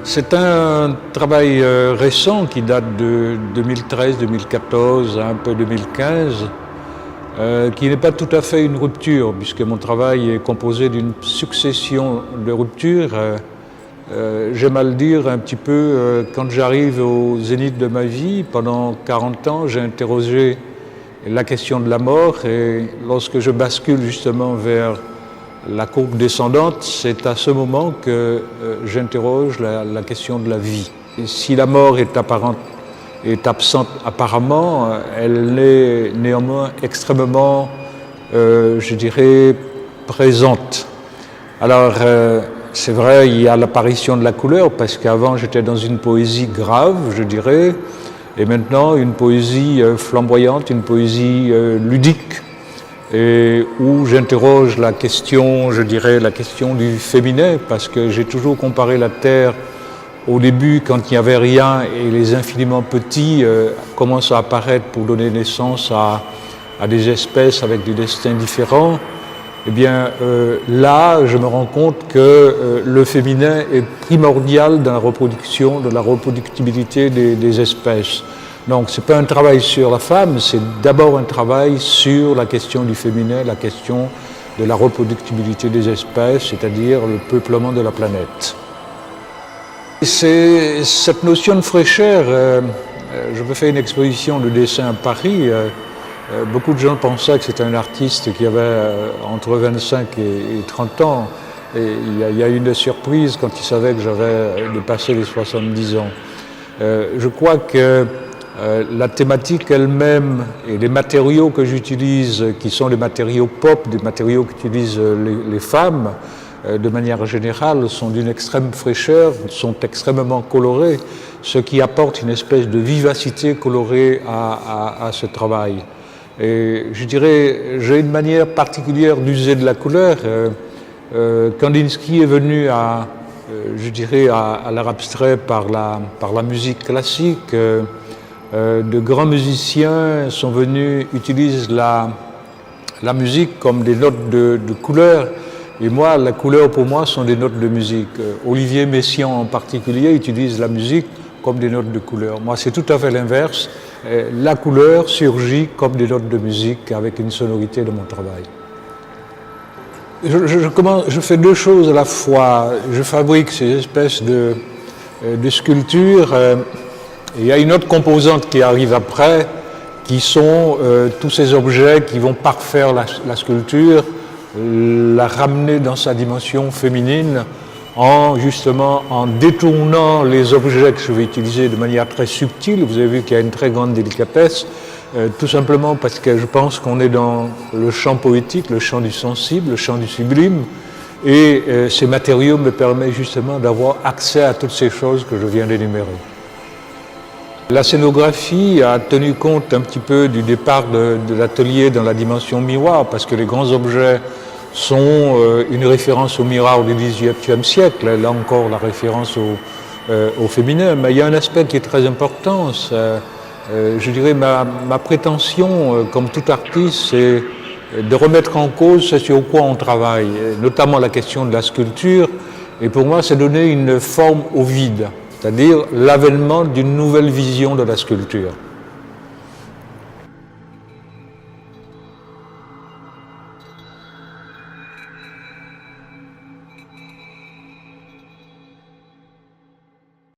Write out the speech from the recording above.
C'est un travail récent qui date de 2013, 2014, un peu 2015, qui n'est pas tout à fait une rupture, puisque mon travail est composé d'une succession de ruptures. J'aime à le dire un petit peu, quand j'arrive au zénith de ma vie, pendant 40 ans, j'ai interrogé la question de la mort, et lorsque je bascule justement vers la courbe descendante, c'est à ce moment que j'interroge la question de la vie. Et si la mort est absente apparemment, elle est néanmoins extrêmement, je dirais, présente. Alors, c'est vrai, il y a l'apparition de la couleur, parce qu'avant j'étais dans une poésie grave, je dirais, et maintenant une poésie flamboyante, une poésie ludique, et où j'interroge la question, je dirais, la question du féminin, parce que j'ai toujours comparé la Terre au début, quand il n'y avait rien, et les infiniment petits commencent à apparaître pour donner naissance à des espèces avec des destins différents. Eh bien, là, je me rends compte que le féminin est primordial dans la reproduction, de la reproductibilité des espèces. Donc, ce n'est pas un travail sur la femme, c'est d'abord un travail sur la question du féminin, la question de la reproductibilité des espèces, c'est-à-dire le peuplement de la planète. C'est cette notion de fraîcheur. Je me fais une exposition de dessin à Paris. Beaucoup de gens pensaient que c'était un artiste qui avait entre 25 et 30 ans. Et il y a eu une surprise quand il savait que j'avais dépassé les 70 ans. Je crois que la thématique elle-même et les matériaux que j'utilise, qui sont les matériaux pop, des matériaux qu'utilisent les femmes, de manière générale, sont d'une extrême fraîcheur, sont extrêmement colorés, ce qui apporte une espèce de vivacité colorée à ce travail. Et je dirais, j'ai une manière particulière d'user de la couleur. Kandinsky est venu je dirais, à l'art abstrait par la musique classique. De grands musiciens sont venus, utilisent la musique comme des notes de couleur. Et moi, la couleur pour moi sont des notes de musique. Olivier Messiaen en particulier utilise la musique comme des notes de couleur. Moi, c'est tout à fait l'inverse. La couleur surgit comme des notes de musique avec une sonorité de mon travail. Je fais deux choses à la fois. Je fabrique ces espèces de sculptures. Il y a une autre composante qui arrive après, qui sont tous ces objets qui vont parfaire la sculpture, la ramener dans sa dimension féminine justement en détournant les objets que je vais utiliser de manière très subtile. Vous avez vu qu'il y a une très grande délicatesse, tout simplement parce que je pense qu'on est dans le champ poétique, le champ du sensible, le champ du sublime, et ces matériaux me permettent justement d'avoir accès à toutes ces choses que je viens d'énumérer. La scénographie a tenu compte un petit peu du départ de l'atelier dans la dimension miroir, parce que les grands objets sont une référence au miroir du XVIIIe siècle, là encore la référence au féminin, mais il y a un aspect qui est très important. Je dirais ma prétention comme tout artiste, c'est de remettre en cause ce sur quoi on travaille, notamment la question de la sculpture, et pour moi c'est donner une forme au vide, c'est-à-dire l'avènement d'une nouvelle vision de la sculpture.